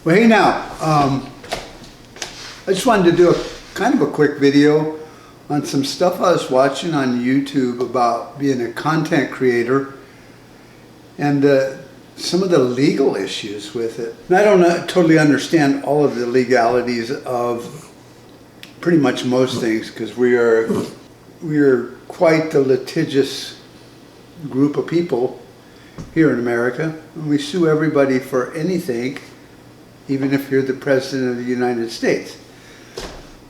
Well, hey now, I just wanted to do a kind of a quick video on some stuff I was watching on YouTube about being a content creator and some of the legal issues with it. And I don't totally understand all of the legalities of pretty much most things, because we are quite the litigious group of people here in America, and we sue everybody for anything, even if you're the President of the United States.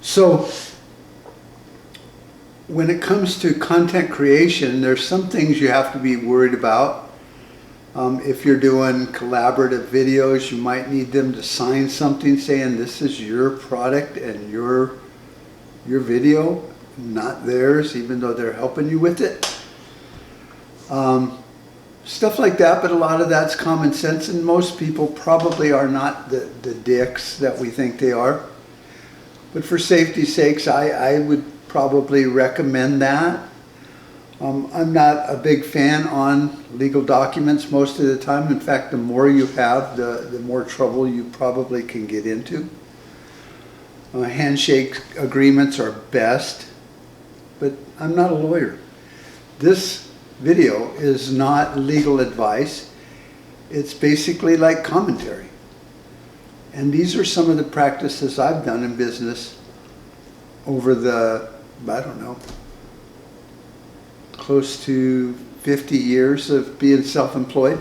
So when it comes to content creation, there's some things you have to be worried about. If you're doing collaborative videos, you might need them to sign something saying this is your product and your video, not theirs, even though they're helping you with it. Stuff like that, but a lot of that's common sense, and most people probably are not the dicks that we think they are. But for safety's sakes, I would probably recommend that. I'm not a big fan on legal documents most of the time. In fact, the more you have, the more trouble you probably can get into. Handshake agreements are best, but I'm not a lawyer. This video is not legal advice. It's basically like commentary. And these are some of the practices I've done in business over the, I don't know, close to 50 years of being self-employed.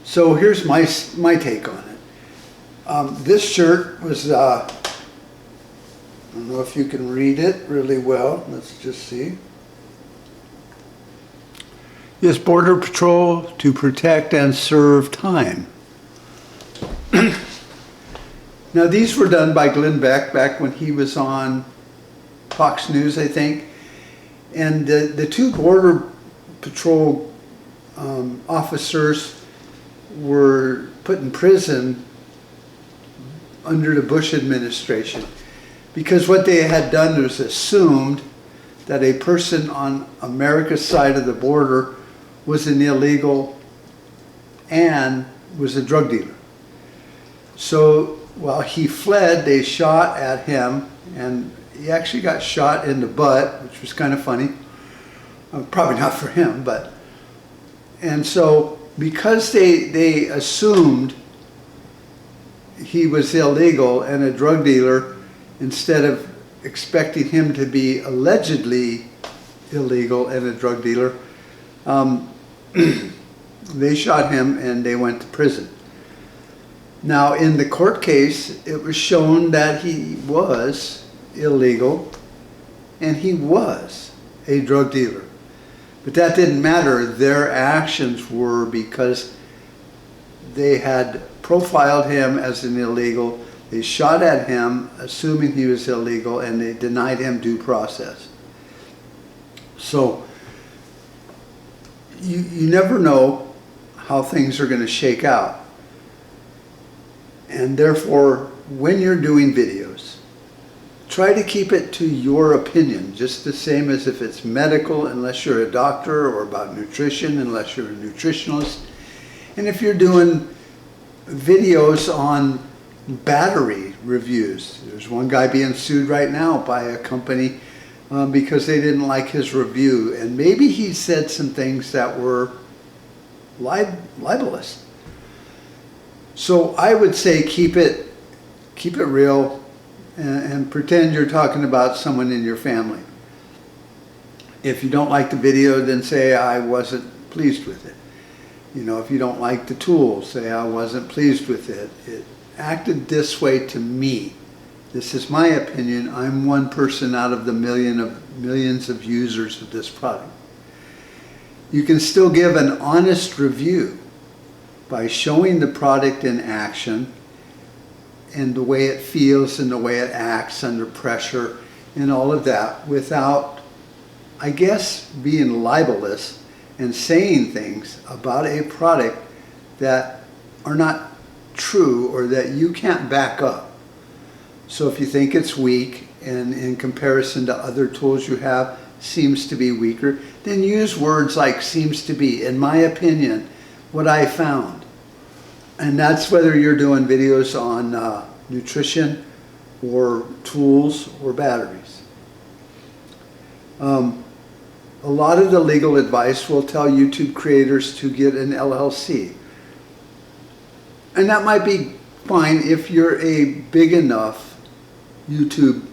So here's my take on it. This shirt was, I don't know if you can read it really well. Let's just see. Yes, Border Patrol to protect and serve time. Now these were done by Glenn Beck back when he was on Fox News, I think. And the two Border Patrol officers were put in prison under the Bush administration because what they had done was assumed that a person on America's side of the border was an illegal and was a drug dealer. So while he fled, they shot at him, and he actually got shot in the butt, which was kind of funny. Probably not for him, but. And so because they assumed he was illegal and a drug dealer, instead of expecting him to be allegedly illegal and a drug dealer, they shot him and they went to prison. Now in the court case, it was shown that he was illegal and he was a drug dealer. But that didn't matter. Their actions were because they had profiled him as an illegal. They shot at him assuming he was illegal, and they denied him due process. So you never know how things are going to shake out. And therefore, when you're doing videos, try to keep it to your opinion, just the same as if it's medical, unless you're a doctor, or about nutrition, unless you're a nutritionist. And if you're doing videos on battery reviews, there's one guy being sued right now by a company because they didn't like his review, and maybe he said some things that were libelous. So I would say keep it real, and pretend you're talking about someone in your family. If you don't like the video, then say I wasn't pleased with it. You know, if you don't like the tool, say I wasn't pleased with it. It acted this way to me. This is my opinion. I'm one person out of the millions of users of this product. You can still give an honest review by showing the product in action and the way it feels and the way it acts under pressure and all of that, without, I guess, being libelous and saying things about a product that are not true or that you can't back up. So if you think it's weak and in comparison to other tools you have seems to be weaker, then use words like seems to be, in my opinion, what I found. And that's whether you're doing videos on nutrition or tools or batteries. A lot of the legal advice will tell YouTube creators to get an LLC. And that might be fine if you're a big enough YouTube,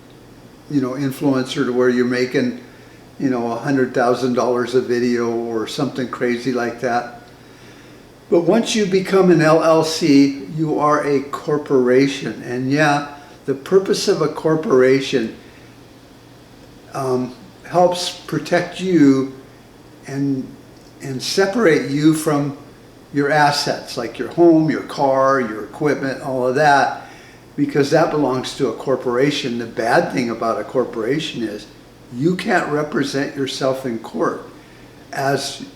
influencer to where you're making, $100,000 a video or something crazy like that. But once you become an LLC, you are a corporation. And yeah, the purpose of a corporation helps protect you and separate you from your assets, like your home, your car, your equipment, all of that, because that belongs to a corporation. The bad thing about a corporation is you can't represent yourself in court as,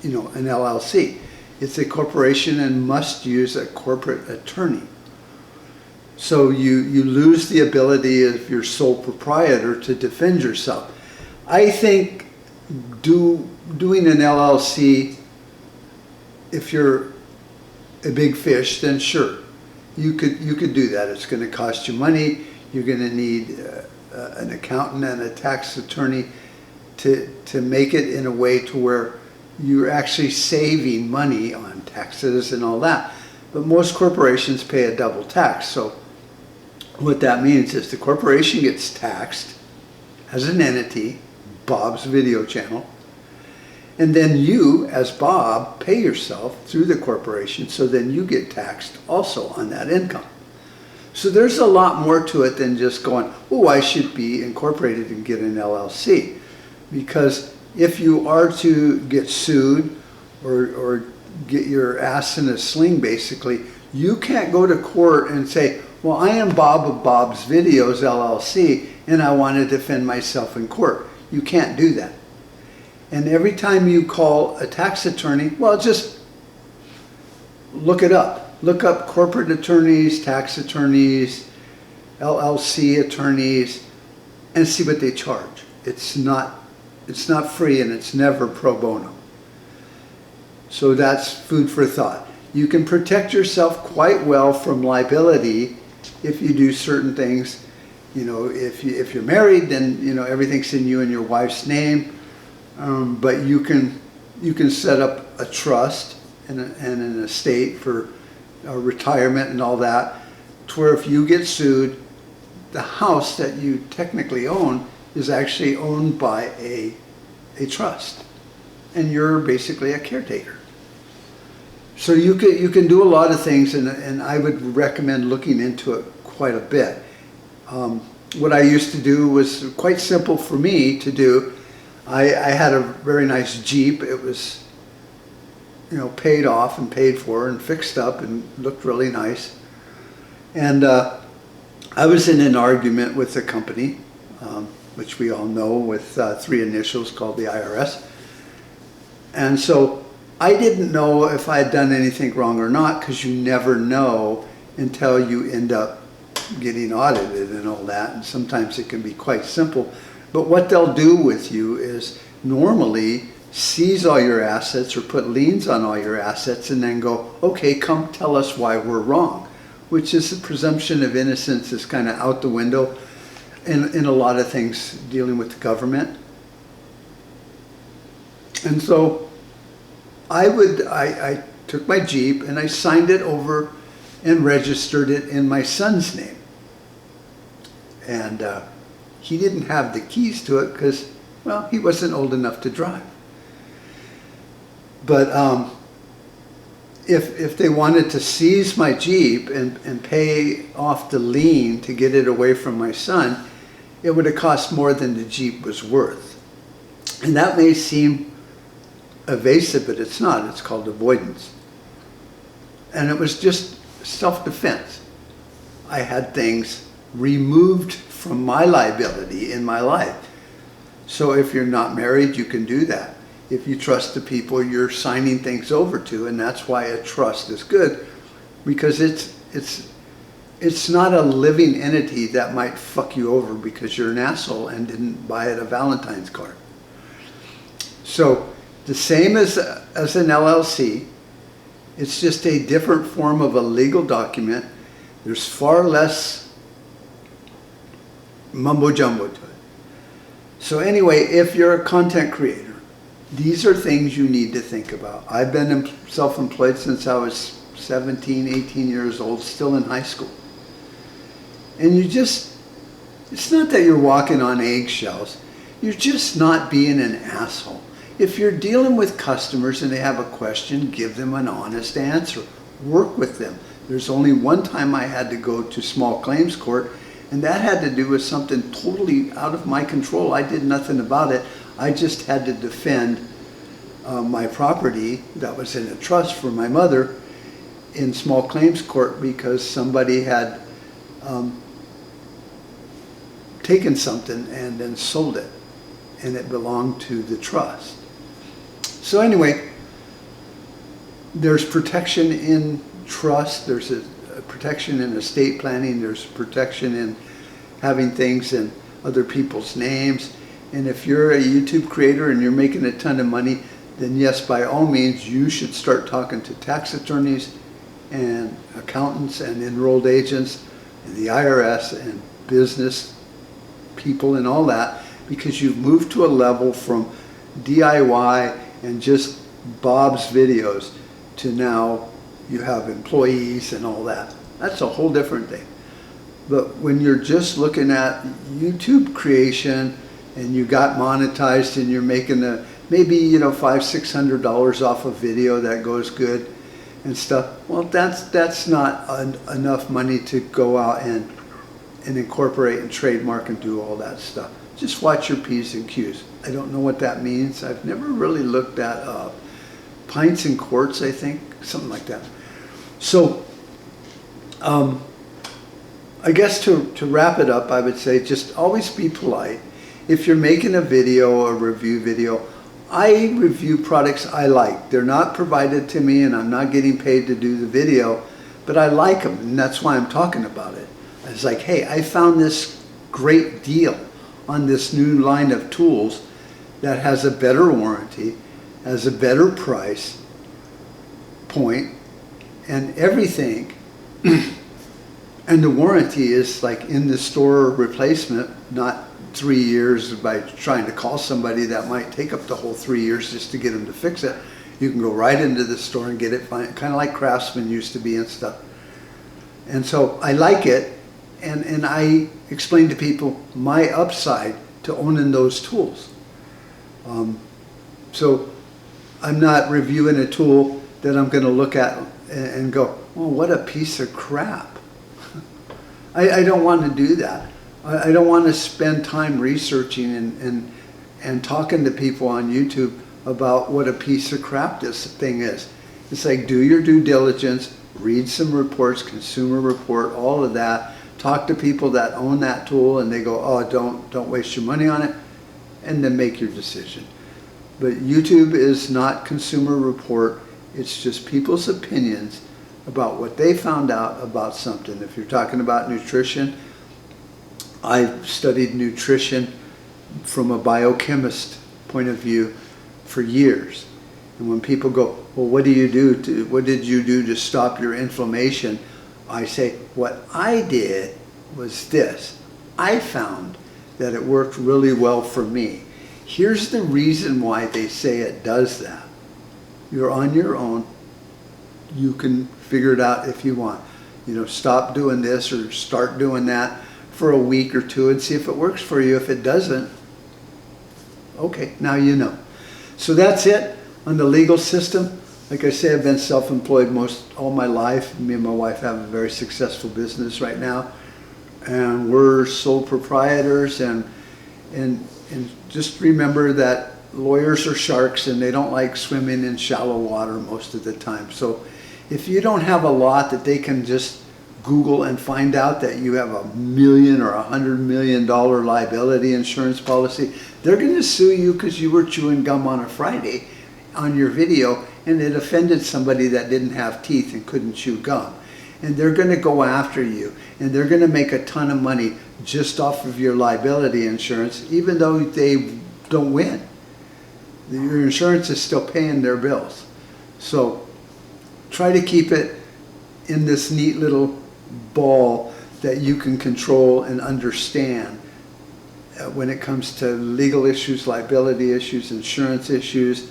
an LLC. It's a corporation and must use a corporate attorney. So you lose the ability of your sole proprietor to defend yourself. I think doing an LLC, if you're a big fish, then sure, you could do that. It's going to cost you money. You're going to need an accountant and a tax attorney to make it in a way to where you're actually saving money on taxes and all that. But most corporations pay a double tax. So what that means is the corporation gets taxed as an entity, Bob's video channel, and then you, as Bob, pay yourself through the corporation, so then you get taxed also on that income. So there's a lot more to it than just going, oh, I should be incorporated and get an LLC. Because if you are to get sued or get your ass in a sling, basically, you can't go to court and say, well, I am Bob of Bob's Videos, LLC, and I want to defend myself in court. You can't do that. And every time you call a tax attorney, well, just look it up. Look up corporate attorneys, tax attorneys, LLC attorneys, and see what they charge. It's not free, and it's never pro bono. So that's food for thought. You can protect yourself quite well from liability if you do certain things. If you're married, then everything's in you and your wife's name. But you can set up a trust and an estate for retirement and all that, to where if you get sued, the house that you technically own is actually owned by a trust, and you're basically a caretaker. So you can do a lot of things, and I would recommend looking into it quite a bit. What I used to do was quite simple for me to do. I had a very nice Jeep. It was, paid off and paid for and fixed up and looked really nice. And I was in an argument with the company, which we all know, with 3 initials, called the IRS. And so I didn't know if I had done anything wrong or not, because you never know until you end up getting audited and all that. And sometimes it can be quite simple. But what they'll do with you is normally seize all your assets or put liens on all your assets and then go, okay, come tell us why we're wrong, which is the presumption of innocence is kind of out the window in a lot of things dealing with the government. And so I took my Jeep and I signed it over and registered it in my son's name. And he didn't have the keys to it because, well, he wasn't old enough to drive. But if they wanted to seize my Jeep and pay off the lien to get it away from my son, it would have cost more than the Jeep was worth. And that may seem evasive, but it's not. It's called avoidance. And it was just self-defense. I had things removed from my liability in my life. So if you're not married, you can do that. If you trust the people you're signing things over to, and that's why a trust is good, because it's not a living entity that might fuck you over because you're an asshole and didn't buy it a Valentine's card. So the same as an LLC, It's just a different form of a legal document. There's far less mumbo jumbo to it. So anyway, if you're a content creator, these are things you need to think about. I've been self-employed since I was 17, 18 years old, still in high school. And it's not that you're walking on eggshells. You're just not being an asshole. If you're dealing with customers and they have a question, give them an honest answer. Work with them. There's only one time I had to go to small claims court, and that had to do with something totally out of my control. I did nothing about it. I just had to defend my property that was in a trust for my mother in small claims court because somebody had taken something and then sold it, and it belonged to the trust. So anyway, there's protection in trust, there's a protection in estate planning, there's protection in having things in other people's names. And if you're a YouTube creator and you're making a ton of money, then yes, by all means, you should start talking to tax attorneys and accountants and enrolled agents and the IRS and business people and all that, because you've moved to a level from DIY and just Bob's videos to now you have employees and all that. That's a whole different thing. But when you're just looking at YouTube creation and you got monetized and you're making maybe $500-600 off a video that goes good and stuff, well, that's not enough money to go out and incorporate and trademark and do all that stuff. Just watch your P's and Q's. I don't know what that means. I've never really looked that up. Pints and quarts, I think, something like that. So, I guess to wrap it up, I would say just always be polite. If you're making a video or review video, I review products I like. They're not provided to me and I'm not getting paid to do the video, but I like them and that's why I'm talking about it. It's like, hey, I found this great deal on this new line of tools that has a better warranty, has a better price point and everything. And the warranty is like in the store replacement, not 3 years by trying to call somebody that might take up the whole 3 years just to get them to fix it. You can go right into the store and get it fine, kind of like Craftsman used to be and stuff. And so I like it, and I explain to people my upside to owning those tools. So I'm not reviewing a tool that I'm going to look at and go, oh, what a piece of crap. I don't want to do that. I don't want to spend time researching and talking to people on YouTube about what a piece of crap this thing is. It's like, do your due diligence, read some reports, Consumer Report, all of that. Talk to people that own that tool and they go, oh, don't waste your money on it, and then make your decision. But YouTube is not Consumer Report. It's just people's opinions about what they found out about something. If you're talking about nutrition, I've studied nutrition from a biochemist point of view for years. And when people go, well, what did you do to stop your inflammation? I say, what I did was this. I found that it worked really well for me. Here's the reason why they say it does that. You're on your own. You can figure it out if you want. Stop doing this or start doing that for a week or two and see if it works for you. If it doesn't, okay, now you know. So that's it on the legal system. Like I say, I've been self-employed all my life. Me and my wife have a very successful business right now. And we're sole proprietors, and just remember that lawyers are sharks and they don't like swimming in shallow water most of the time. So if you don't have a lot that they can just Google and find out that you have $1 million or $100 million liability insurance policy, they're going to sue you because you were chewing gum on a Friday on your video and it offended somebody that didn't have teeth and couldn't chew gum. And they're going to go after you and they're going to make a ton of money just off of your liability insurance, even though they don't win. Your insurance is still paying their bills. So try to keep it in this neat little ball that you can control and understand when it comes to legal issues, liability issues, insurance issues,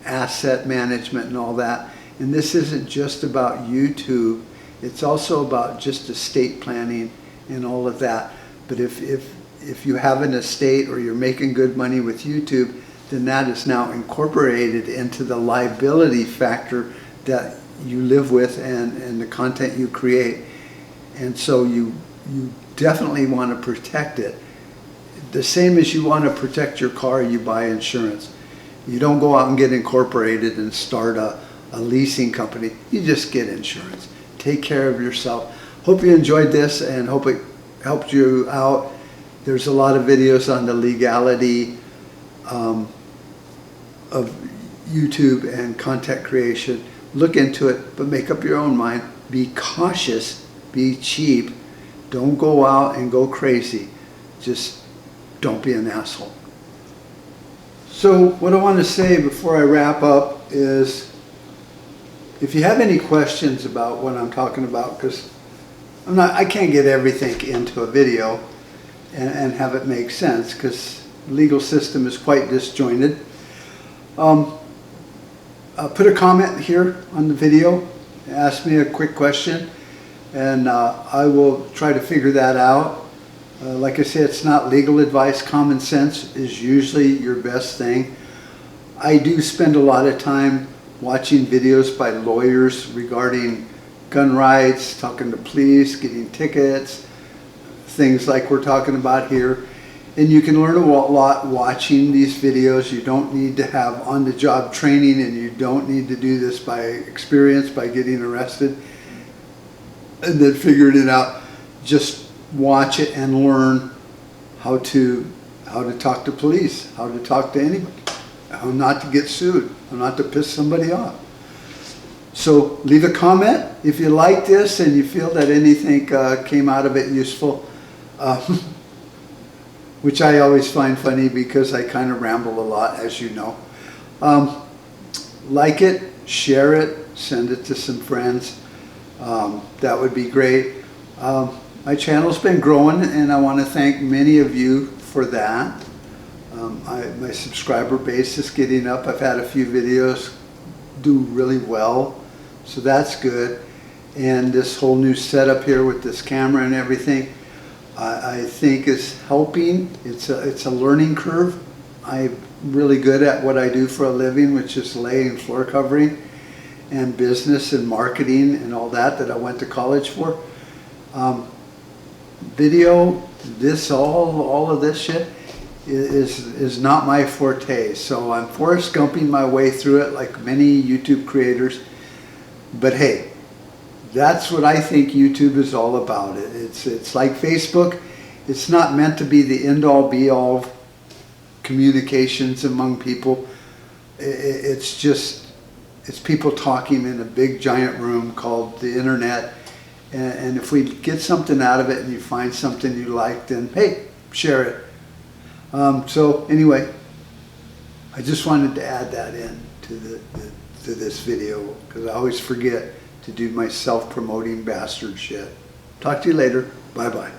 asset management and all that. And this isn't just about YouTube, it's also about just estate planning and all of that. But if you have an estate or you're making good money with YouTube, then that is now incorporated into the liability factor that you live with and the content you create. And so you definitely want to protect it. The same as you want to protect your car, you buy insurance. You don't go out and get incorporated and start a leasing company. You just get insurance. Take care of yourself. Hope you enjoyed this and hope it helped you out. There's a lot of videos on the legality of YouTube and content creation. Look into it, but make up your own mind. Be cautious, be cheap. Don't go out and go crazy. Just don't be an asshole. So what I want to say before I wrap up is, if you have any questions about what I'm talking about, because I can't get everything into a video and have it make sense, because the legal system is quite disjointed. Put a comment here on the video, ask me a quick question, and I will try to figure that out. Like I said, it's not legal advice. Common sense is usually your best thing. I do spend a lot of time watching videos by lawyers regarding gun rights, talking to police, getting tickets, things like we're talking about here. And you can learn a lot watching these videos. You don't need to have on-the-job training, and you don't need to do this by experience, by getting arrested and then figuring it out. Just watch it and learn how to talk to police, how to talk to anybody, how not to get sued, how not to piss somebody off. So leave a comment if you like this and you feel that anything came out of it useful, which I always find funny because I kind of ramble a lot, as you know. Like it, share it, send it to some friends. That would be great. My channel's been growing, and I want to thank many of you for that. My subscriber base is getting up. I've had a few videos do really well, so that's good. And this whole new setup here with this camera and everything, I think is helping. It's a learning curve. I'm really good at what I do for a living, which is laying floor covering and business and marketing and all that I went to college for. Video, all of this shit is not my forte. So I'm Forrest Gumping my way through it like many YouTube creators. But hey, that's what I think YouTube is all about. It's like Facebook. It's not meant to be the end-all be-all communications among people. It's people talking in a big giant room called the internet. And if we get something out of it and you find something you like, then hey, share it. So anyway, I just wanted to add that in to this video, because I always forget to do my self-promoting bastard shit. Talk to you later. Bye-bye.